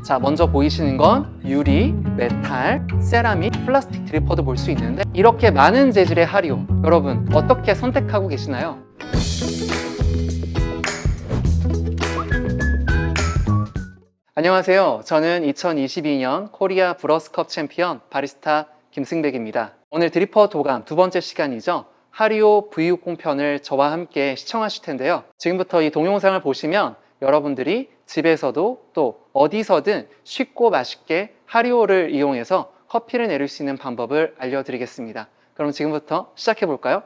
자, 먼저 보이시는 건 유리, 메탈, 세라믹, 플라스틱 드리퍼도 볼 수 있는데 이렇게 많은 재질의 하리오, 여러분 어떻게 선택하고 계시나요? 안녕하세요. 저는 2022년 코리아 브러스컵 챔피언 바리스타 김승백입니다. 오늘 드리퍼 도감 두 번째 시간이죠. 하리오 V60 편을 저와 함께 시청하실 텐데요. 지금부터 이 동영상을 보시면 여러분들이 집에서도 또 어디서든 쉽고 맛있게 하리오를 이용해서 커피를 내릴 수 있는 방법을 알려드리겠습니다. 그럼 지금부터 시작해 볼까요?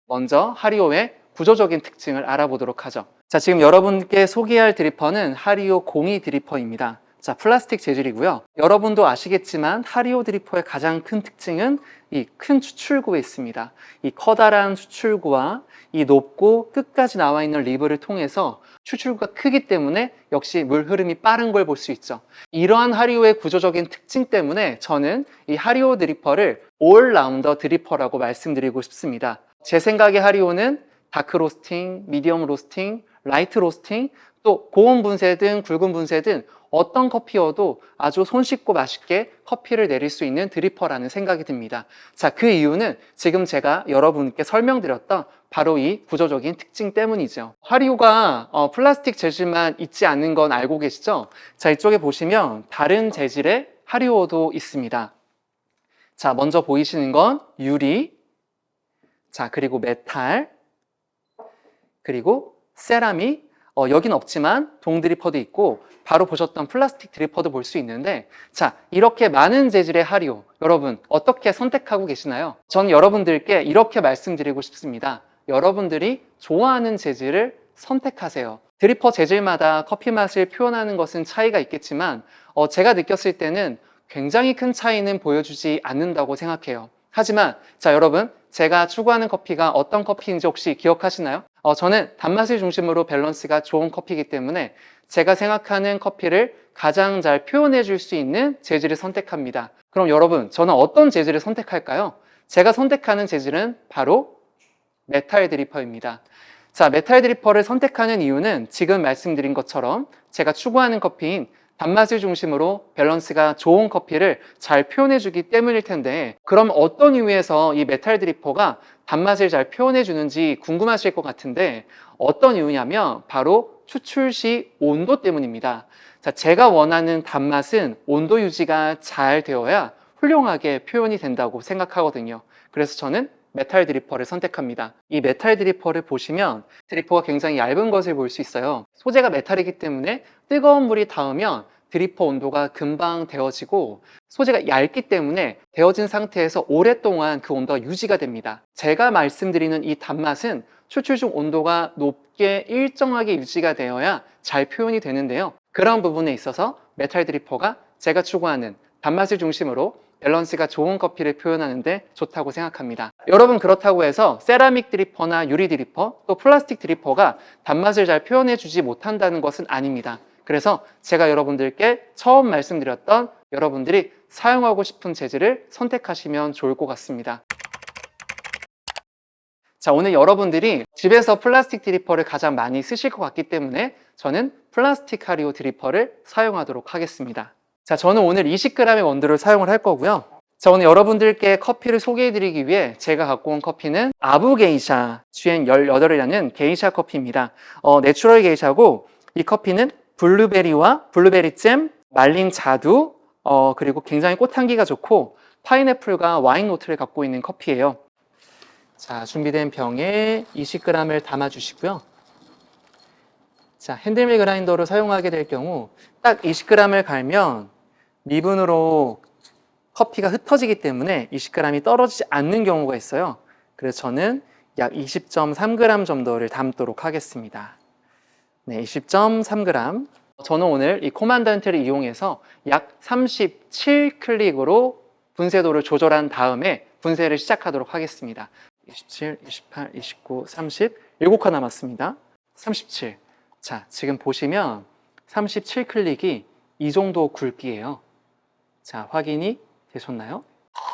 먼저 하리오의 구조적인 특징을 알아보도록 하죠. 자, 지금 여러분께 소개할 드리퍼는 하리오 02 드리퍼입니다. 자, 플라스틱 재질이고요. 여러분도 아시겠지만 하리오 드리퍼의 가장 큰 특징은 이 큰 추출구에 있습니다. 이 커다란 추출구와 이 높고 끝까지 나와 있는 리브를 통해서 추출구가 크기 때문에 역시 물 흐름이 빠른 걸 볼 수 있죠. 이러한 하리오의 구조적인 특징 때문에 저는 이 하리오 드리퍼를 올라운더 드리퍼라고 말씀드리고 싶습니다. 제 생각에 하리오는 다크 로스팅, 미디엄 로스팅, 라이트 로스팅, 또 고온 분쇄든 굵은 분쇄든 어떤 커피여도 아주 손쉽고 맛있게 커피를 내릴 수 있는 드리퍼라는 생각이 듭니다. 자, 그 이유는 지금 제가 여러분께 설명드렸던 바로 이 구조적인 특징 때문이죠. 하리오가 플라스틱 재질만 있지 않는 건 알고 계시죠? 자, 이쪽에 보시면 다른 재질의 하리오도 있습니다. 자, 먼저 보이시는 건 유리, 자, 그리고 메탈, 그리고 세라믹, 여긴 없지만 동 드리퍼도 있고 바로 보셨던 플라스틱 드리퍼도 볼 수 있는데, 자, 이렇게 많은 재질의 하리오, 여러분 어떻게 선택하고 계시나요? 저는 여러분들께 이렇게 말씀드리고 싶습니다. 여러분들이 좋아하는 재질을 선택하세요. 드리퍼 재질마다 커피 맛을 표현하는 것은 차이가 있겠지만 제가 느꼈을 때는 굉장히 큰 차이는 보여주지 않는다고 생각해요. 하지만 자, 여러분, 제가 추구하는 커피가 어떤 커피인지 혹시 기억하시나요? 저는 단맛을 중심으로 밸런스가 좋은 커피이기 때문에 제가 생각하는 커피를 가장 잘 표현해 줄 수 있는 재질을 선택합니다. 그럼 여러분, 저는 어떤 재질을 선택할까요? 제가 선택하는 재질은 바로 메탈 드리퍼입니다. 자, 메탈 드리퍼를 선택하는 이유는 지금 말씀드린 것처럼 제가 추구하는 커피인 단맛을 중심으로 밸런스가 좋은 커피를 잘 표현해 주기 때문일 텐데, 그럼 어떤 이유에서 이 메탈 드리퍼가 단맛을 잘 표현해 주는지 궁금하실 것 같은데, 어떤 이유냐면 바로 추출 시 온도 때문입니다. 자, 제가 원하는 단맛은 온도 유지가 잘 되어야 훌륭하게 표현이 된다고 생각하거든요. 그래서 저는 메탈 드리퍼를 선택합니다. 이 메탈 드리퍼를 보시면 드리퍼가 굉장히 얇은 것을 볼 수 있어요. 소재가 메탈이기 때문에 뜨거운 물이 닿으면 드리퍼 온도가 금방 데워지고, 소재가 얇기 때문에 데워진 상태에서 오랫동안 그 온도가 유지가 됩니다. 제가 말씀드리는 이 단맛은 추출 중 온도가 높게 일정하게 유지가 되어야 잘 표현이 되는데요. 그런 부분에 있어서 메탈 드리퍼가 제가 추구하는 단맛을 중심으로 밸런스가 좋은 커피를 표현하는데 좋다고 생각합니다. 여러분, 그렇다고 해서 세라믹 드리퍼나 유리 드리퍼, 또 플라스틱 드리퍼가 단맛을 잘 표현해 주지 못한다는 것은 아닙니다. 그래서 제가 여러분들께 처음 말씀드렸던 여러분들이 사용하고 싶은 재질을 선택하시면 좋을 것 같습니다. 자, 오늘 여러분들이 집에서 플라스틱 드리퍼를 가장 많이 쓰실 것 같기 때문에 저는 플라스틱 하리오 드리퍼를 사용하도록 하겠습니다. 자, 저는 오늘 20g의 원두를 사용을 할 거고요. 자, 오늘 여러분들께 커피를 소개해드리기 위해 제가 갖고 온 커피는 아부 게이샤 GN18이라는 게이샤 커피입니다. 내추럴 게이샤고, 이 커피는 블루베리와 블루베리 잼, 말린 자두, 그리고 굉장히 꽃향기가 좋고 파인애플과 와인 노트를 갖고 있는 커피예요. 자, 준비된 병에 20g을 담아주시고요. 자, 핸드밀 그라인더로 사용하게 될 경우 딱 20g을 갈면 미분으로 커피가 흩어지기 때문에 20g이 떨어지지 않는 경우가 있어요. 그래서 저는 약 20.3g 정도를 담도록 하겠습니다. 네, 20.3g. 저는 오늘 이 코만단트를 이용해서 약 37클릭으로 분쇄도를 조절한 다음에 분쇄를 시작하도록 하겠습니다. 27, 28, 29, 30, 7칸 남았습니다. 37. 자, 지금 보시면 37클릭이 이 정도 굵기예요. 자, 확인이 되셨나요?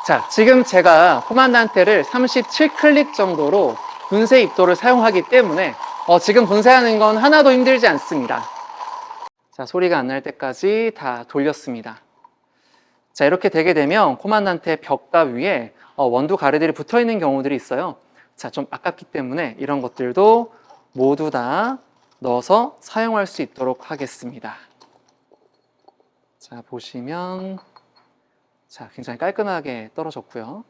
자, 지금 제가 코만단테를 37클릭 정도로 분쇄 입도를 사용하기 때문에 지금 분쇄하는 건 하나도 힘들지 않습니다. 자, 소리가 안 날 때까지 다 돌렸습니다. 자, 이렇게 되게 되면 코만단테 벽과 위에 원두 가래들이 붙어 있는 경우들이 있어요. 자, 좀 아깝기 때문에 이런 것들도 모두 다 넣어서 사용할 수 있도록 하겠습니다. 자, 보시면 자, 굉장히 깔끔하게 떨어졌고요.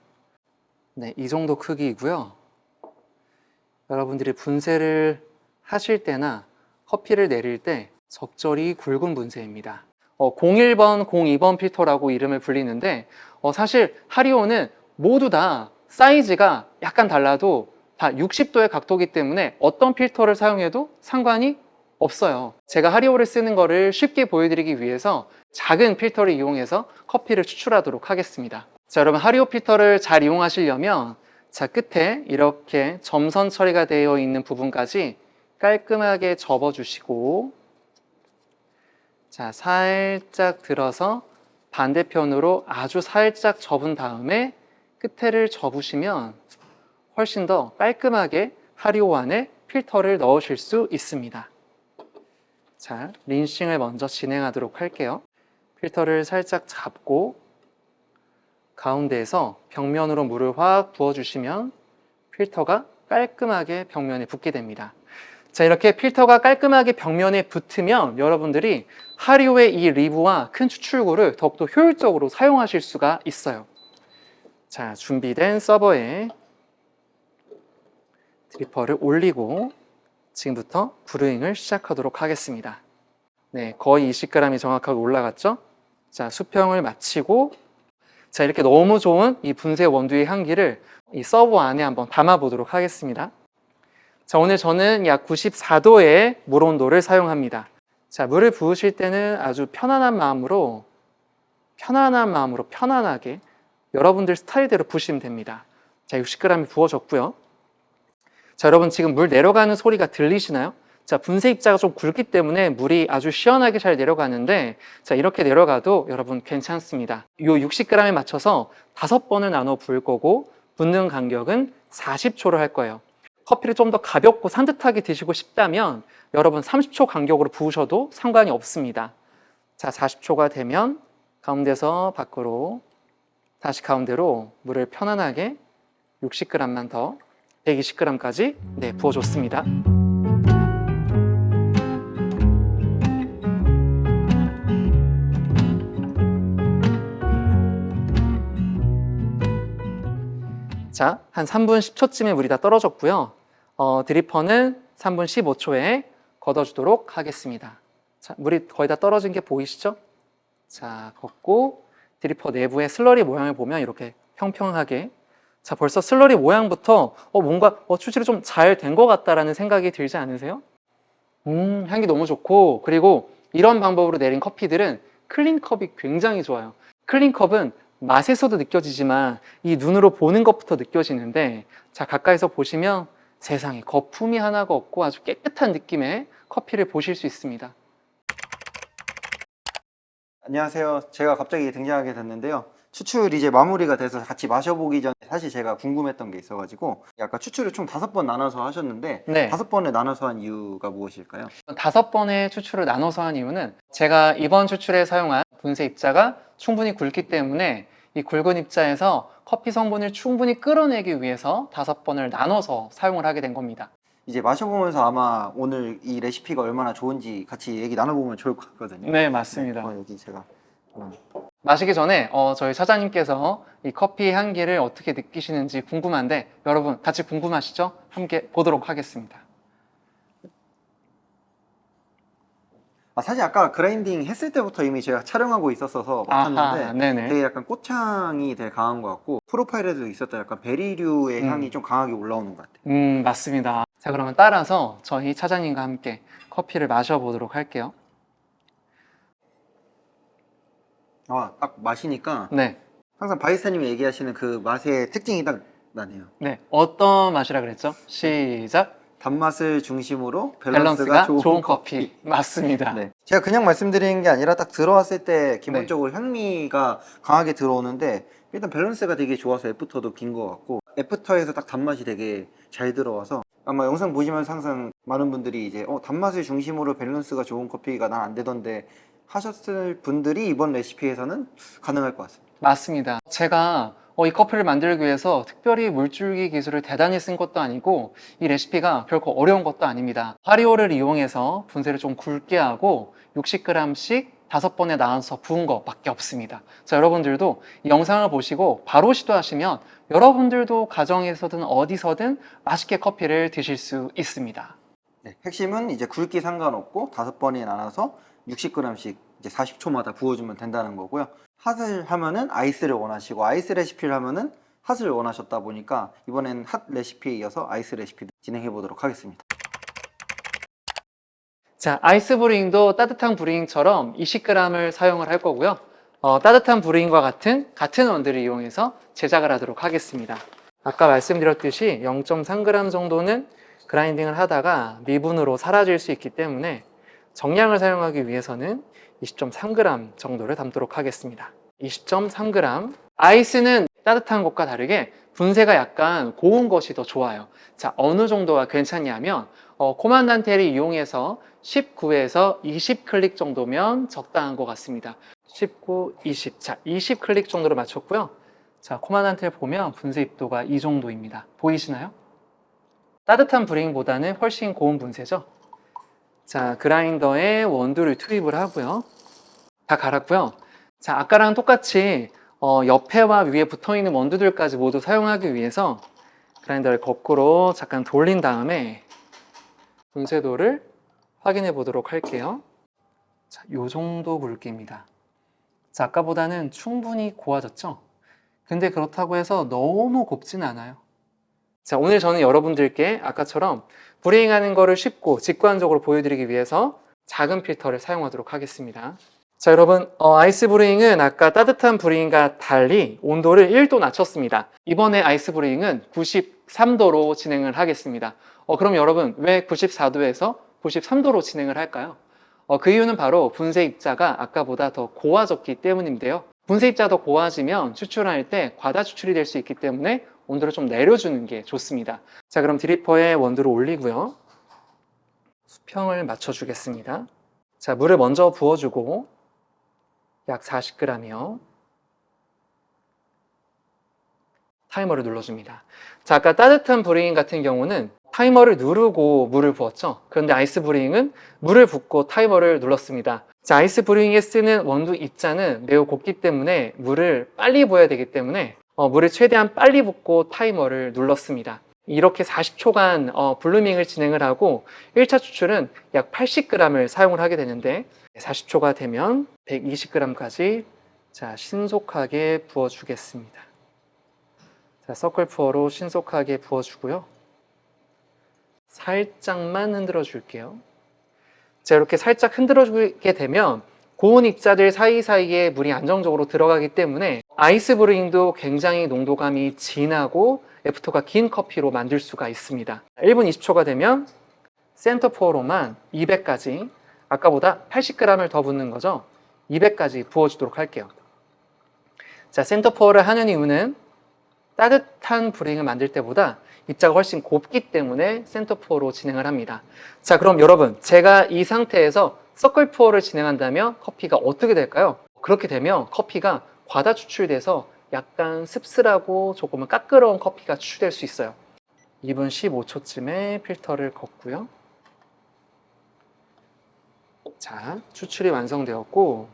네, 이 정도 크기이고요. 여러분들이 분쇄를 하실 때나 커피를 내릴 때 적절히 굵은 분쇄입니다. 01번, 02번 필터라고 이름을 불리는데 사실 하리오는 모두 다 사이즈가 약간 달라도 다 60도의 각도이기 때문에 어떤 필터를 사용해도 상관이 없어요. 제가 하리오를 쓰는 거를 쉽게 보여드리기 위해서 작은 필터를 이용해서 커피를 추출하도록 하겠습니다. 자, 여러분 하리오 필터를 잘 이용하시려면 자, 끝에 이렇게 점선 처리가 되어 있는 부분까지 깔끔하게 접어주시고 자, 살짝 들어서 반대편으로 아주 살짝 접은 다음에 끝에를 접으시면 훨씬 더 깔끔하게 하리오 안에 필터를 넣으실 수 있습니다. 자, 린싱을 먼저 진행하도록 할게요. 필터를 살짝 잡고 가운데에서 벽면으로 물을 확 부어주시면 필터가 깔끔하게 벽면에 붙게 됩니다. 자, 이렇게 필터가 깔끔하게 벽면에 붙으면 여러분들이 하리오의 이 리브와 큰 추출구를 더욱더 효율적으로 사용하실 수가 있어요. 자, 준비된 서버에 드리퍼를 올리고 지금부터 브루잉을 시작하도록 하겠습니다. 네, 거의 20g이 정확하게 올라갔죠? 자, 수평을 마치고 자, 이렇게 너무 좋은 이 분쇄 원두의 향기를 이 서버 안에 한번 담아 보도록 하겠습니다. 자, 오늘 저는 약 94도의 물 온도를 사용합니다. 자, 물을 부으실 때는 아주 편안한 마음으로 편안하게 여러분들 스타일대로 부으시면 됩니다. 자, 60g이 부어졌고요. 자, 여러분 지금 물 내려가는 소리가 들리시나요? 자, 분쇄 입자가 좀 굵기 때문에 물이 아주 시원하게 잘 내려가는데 자, 이렇게 내려가도 여러분 괜찮습니다. 이 60g에 맞춰서 5번을 나눠 부을 거고 붓는 간격은 40초를 할 거예요. 커피를 좀 더 가볍고 산뜻하게 드시고 싶다면 여러분 30초 간격으로 부으셔도 상관이 없습니다. 자, 40초가 되면 가운데서 밖으로 다시 가운데로 물을 편안하게 60g만 더 120g까지 부어줬습니다. 자, 한 3분 10초쯤에 물이 다 떨어졌고요. 드리퍼는 3분 15초에 걷어주도록 하겠습니다. 자, 물이 거의 다 떨어진 게 보이시죠? 자, 걷고 드리퍼 내부의 슬러리 모양을 보면 이렇게 평평하게 자, 벌써 슬러리 모양부터 뭔가 추출이 좀 잘 된 것 같다라는 생각이 들지 않으세요? 향기 너무 좋고 그리고 이런 방법으로 내린 커피들은 클린컵이 굉장히 좋아요. 클린컵은 맛에서도 느껴지지만 이 눈으로 보는 것부터 느껴지는데 자, 가까이서 보시면 세상에 거품이 하나가 없고 아주 깨끗한 느낌의 커피를 보실 수 있습니다. 안녕하세요. 제가 갑자기 등장하게 됐는데요. 추출 이제 마무리가 돼서 같이 마셔보기 전에 사실 제가 궁금했던 게 있어가지고 아까 추출을 총 5번 나눠서 하셨는데 네. 5번을 나눠서 한 이유가 무엇일까요? 5번의 추출을 나눠서 한 이유는 제가 이번 추출에 사용한 분쇄 입자가 충분히 굵기 때문에 이 굵은 입자에서 커피 성분을 충분히 끌어내기 위해서 5번을 나눠서 사용을 하게 된 겁니다. 이제 마셔보면서 아마 오늘 이 레시피가 얼마나 좋은지 같이 얘기 나눠보면 좋을 것 같거든요. 네, 맞습니다. 여기 제가 마시기 전에 저희 사장님께서 이 커피 향기를 어떻게 느끼시는지 궁금한데 여러분 같이 궁금하시죠? 함께 보도록 하겠습니다. 사실 아까 그라인딩 했을 때부터 이미 제가 촬영하고 있었어서 맡았는데 네네. 되게 약간 꽃향이 되게 강한 것 같고 프로파일에도 있었던 약간 베리류의 향이 좀 강하게 올라오는 것 같아요. 맞습니다. 자, 그러면 따라서 저희 차장님과 함께 커피를 마셔보도록 할게요. 딱 마시니까 네. 항상 바리스타님이 얘기하시는 그 맛의 특징이 딱 나네요. 네. 어떤 맛이라 그랬죠? 시작. 단맛을 중심으로 밸런스가 밸런스가 좋은 커피. 맞습니다. 네. 제가 그냥 말씀드리는 게 아니라 딱 들어왔을 때 기본적으로 향미가 강하게 들어오는데 일단 밸런스가 되게 좋아서 애프터도 긴 것 같고 애프터에서 딱 단맛이 되게 잘 들어와서 아마 영상 보시면서 항상 많은 분들이 이제 단맛을 중심으로 밸런스가 좋은 커피가 난 안 되던데 하셨을 분들이 이번 레시피에서는 가능할 것 같습니다. 맞습니다. 제가 이 커피를 만들기 위해서 특별히 물줄기 기술을 대단히 쓴 것도 아니고 이 레시피가 결코 어려운 것도 아닙니다. 화리오를 이용해서 분쇄를 좀 굵게 하고 60g씩 5번에 나눠서 부은 것밖에 없습니다. 자, 여러분들도 이 영상을 보시고 바로 시도하시면 여러분들도 가정에서든 어디서든 맛있게 커피를 드실 수 있습니다. 네, 핵심은 이제 굵기 상관없고 5번에 나눠서 60g씩 이제 40초마다 부어주면 된다는 거고요. 핫을 하면은 아이스를 원하시고 아이스 레시피를 하면은 핫을 원하셨다 보니까 이번엔 핫 레시피에 이어서 아이스 레시피를 진행해 보도록 하겠습니다. 자, 아이스 브루잉도 따뜻한 브루잉처럼 20g을 사용을 할 거고요. 따뜻한 브루잉과 같은 원두를 이용해서 제작을 하도록 하겠습니다. 아까 말씀드렸듯이 0.3g 정도는 그라인딩을 하다가 미분으로 사라질 수 있기 때문에 정량을 사용하기 위해서는 20.3g 정도를 담도록 하겠습니다. 20.3g. 아이스는 따뜻한 것과 다르게 분쇄가 약간 고운 것이 더 좋아요. 자, 어느 정도가 괜찮냐면 코만단테를 이용해서 19에서 20 클릭 정도면 적당한 것 같습니다. 19, 20. 자, 20 클릭 정도로 맞췄고요. 자, 코만단테를 보면 분쇄 입도가 이 정도입니다. 보이시나요? 따뜻한 브레잉보다는 훨씬 고운 분쇄죠. 자, 그라인더에 원두를 투입을 하고요. 다 갈았고요. 자, 아까랑 똑같이 옆에와 위에 붙어있는 원두들까지 모두 사용하기 위해서 그라인더를 거꾸로 잠깐 돌린 다음에 분쇄도를 확인해 보도록 할게요. 자, 요 정도 굵기입니다. 자, 아까보다는 충분히 고와졌죠? 근데 그렇다고 해서 너무 곱지는 않아요. 자, 오늘 저는 여러분들께 아까처럼 브레잉하는 거를 쉽고 직관적으로 보여드리기 위해서 작은 필터를 사용하도록 하겠습니다. 자, 여러분, 아이스 브레잉은 아까 따뜻한 브레잉과 달리 온도를 1도 낮췄습니다. 이번에 아이스 브레잉은 93도로 진행을 하겠습니다. 그럼 여러분, 왜 94도에서 93도로 진행을 할까요? 그 이유는 바로 분쇄 입자가 아까보다 더 고와졌기 때문인데요. 분쇄 입자가 더 고와지면 추출할 때 과다 추출이 될 수 있기 때문에 온도를 좀 내려주는 게 좋습니다. 자, 그럼 드리퍼에 원두를 올리고요. 수평을 맞춰주겠습니다. 자, 물을 먼저 부어주고 약 40g이요. 타이머를 눌러줍니다. 자, 아까 따뜻한 브레잉 같은 경우는 타이머를 누르고 물을 부었죠. 그런데 아이스 브레잉은 물을 붓고 타이머를 눌렀습니다. 자, 아이스 브레잉에 쓰는 원두 입자는 매우 곱기 때문에 물을 빨리 부어야 되기 때문에 물을 최대한 빨리 붓고 타이머를 눌렀습니다. 이렇게 40초간 블루밍을 진행을 하고 1차 추출은 약 80g을 사용을 하게 되는데 40초가 되면 120g까지 자, 신속하게 부어주겠습니다. 자, 서클 푸어로 신속하게 부어주고요. 살짝만 흔들어 줄게요. 자, 이렇게 살짝 흔들어 주게 되면 고온 입자들 사이사이에 물이 안정적으로 들어가기 때문에 아이스 브루잉도 굉장히 농도감이 진하고 애프터가 긴 커피로 만들 수가 있습니다. 1분 20초가 되면 센터 푸어로만 200까지, 아까보다 80g을 더 붓는 거죠. 200까지 부어주도록 할게요. 자, 센터 푸어를 하는 이유는 따뜻한 브레잉을 만들 때보다 입자가 훨씬 곱기 때문에 센터 푸어로 진행을 합니다. 자, 그럼 여러분, 제가 이 상태에서 서클 푸어를 진행한다면 커피가 어떻게 될까요? 그렇게 되면 커피가 과다 추출돼서 약간 씁쓸하고 조금은 까끄러운 커피가 추출될 수 있어요. 2분 15초쯤에 필터를 걷고요. 자, 추출이 완성되었고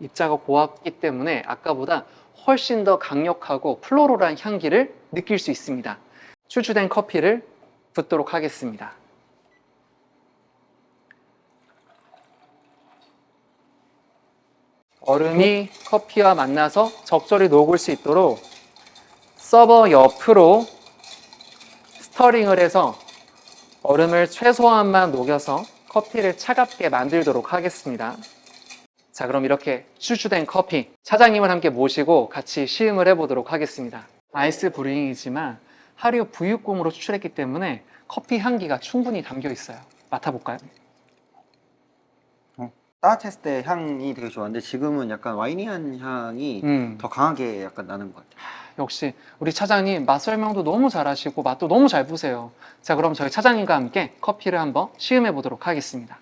입자가 고왔기 때문에 아까보다 훨씬 더 강력하고 플로럴한 향기를 느낄 수 있습니다. 추출된 커피를 붓도록 하겠습니다. 얼음이 커피와 만나서 적절히 녹을 수 있도록 서버 옆으로 스터링을 해서 얼음을 최소한만 녹여서 커피를 차갑게 만들도록 하겠습니다. 자, 그럼 이렇게 추출된 커피, 차장님을 함께 모시고 같이 시음을 해보도록 하겠습니다. 아이스 브루잉이지만 하류 부유kum으로 추출했기 때문에 커피 향기가 충분히 담겨 있어요. 맡아볼까요? 따뜻했을 때 향이 되게 좋았는데 지금은 약간 와이니한 향이 더 강하게 약간 나는 것 같아요. 역시 우리 차장님 맛 설명도 너무 잘하시고 맛도 너무 잘 보세요. 자, 그럼 저희 차장님과 함께 커피를 한번 시음해 보도록 하겠습니다.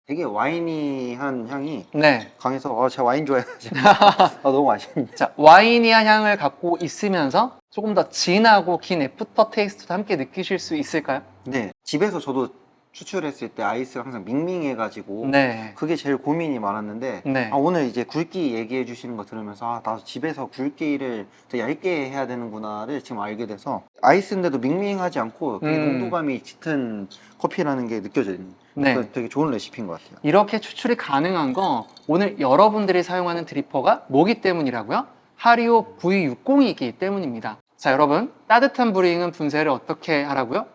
되게 와이니한 향이 네. 강해서 제가 와인 좋아해가지고 너무 맛있습니다. 자, 와이니한 향을 갖고 있으면서 조금 더 진하고 긴 애프터 테이스트도 함께 느끼실 수 있을까요? 네, 집에서 저도 추출했을 때 아이스가 항상 밍밍해가지고 네. 그게 제일 고민이 많았는데 네. 오늘 이제 굵기 얘기해 주시는 거 들으면서 나도 집에서 굵기를 더 얇게 해야 되는구나를 지금 알게 돼서 아이스인데도 밍밍하지 않고 되게 농도감이 짙은 커피라는 게 느껴져요. 네. 그래서 되게 좋은 레시피인 것 같아요. 이렇게 추출이 가능한 거 오늘 여러분들이 사용하는 드리퍼가 뭐기 때문이라고요? 하리오 V60이기 때문입니다. 자, 여러분, 따뜻한 브루잉은 분쇄를 어떻게 하라고요?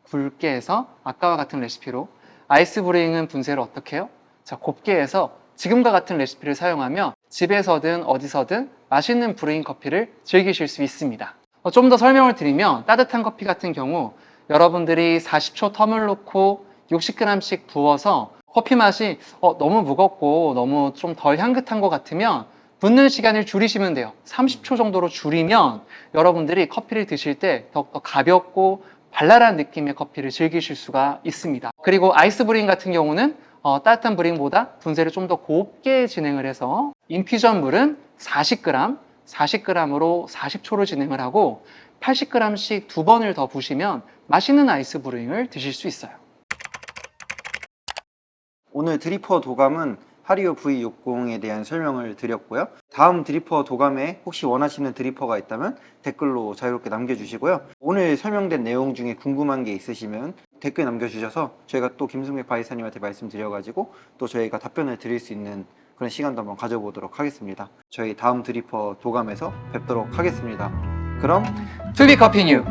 굵게 해서 아까와 같은 레시피로. 아이스 브루잉은 분쇄를 어떻게 해요? 자, 곱게 해서 지금과 같은 레시피를 사용하며 집에서든 어디서든 맛있는 브루잉 커피를 즐기실 수 있습니다. 좀 더 설명을 드리면 따뜻한 커피 같은 경우 여러분들이 40초 텀을 놓고 60g씩 부어서 커피 맛이 너무 무겁고 너무 좀 덜 향긋한 것 같으면 붓는 시간을 줄이시면 돼요. 30초 정도로 줄이면 여러분들이 커피를 드실 때 더욱더 가볍고 발랄한 느낌의 커피를 즐기실 수가 있습니다. 그리고 아이스 브링 같은 경우는 따뜻한 브링보다 분쇄를 좀 더 곱게 진행을 해서 인퓨전 물은 40g, 40g으로 40초를 진행을 하고 80g씩 2번을 더 부시면 맛있는 아이스 브링을 드실 수 있어요. 오늘 드리퍼 도감은 하리오 V60에 대한 설명을 드렸고요. 다음 드리퍼 도감에 혹시 원하시는 드리퍼가 있다면 댓글로 자유롭게 남겨주시고요. 오늘 설명된 내용 중에 궁금한 게 있으시면 댓글 남겨주셔서 저희가 또 김승백 바이사님한테 말씀드려가지고 또 저희가 답변을 드릴 수 있는 그런 시간도 한번 가져보도록 하겠습니다. 저희 다음 드리퍼 도감에서 뵙도록 하겠습니다. 그럼 투비 커피 뉴